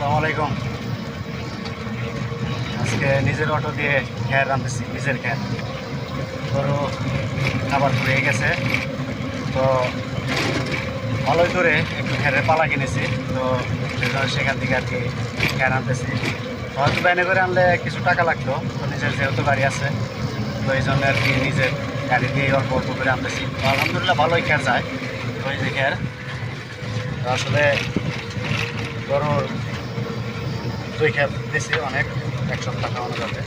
আসসালামু আলাইকুম। আজকে নিজের অটো দিয়ে খ্যার রাঁধতেছি, নিজের খ্যার। গরু খাবার ফুরিয়ে গেছে, তো ভালোই করে একটু খ্যারের পালা কিনেছি, তো সেখান থেকে আর কি খ্যার আনতেছি। হয়তো বাইনে করে আনলে কিছু টাকা লাগতো, তো নিজের যেহেতু গাড়ি আছে, তো এই জন্য আর কি নিজের গাড়ি দিয়ে অল্প অল্প করে আনতেছি। তো আলহামদুলিল্লাহ ভালোই খ্যার যায়। তো এই যে খ্যার, তো আসলে গরুর দুই খ্যার দিয়েছি, অনেক এক সপ্তাহ খাওয়ানো যাবে।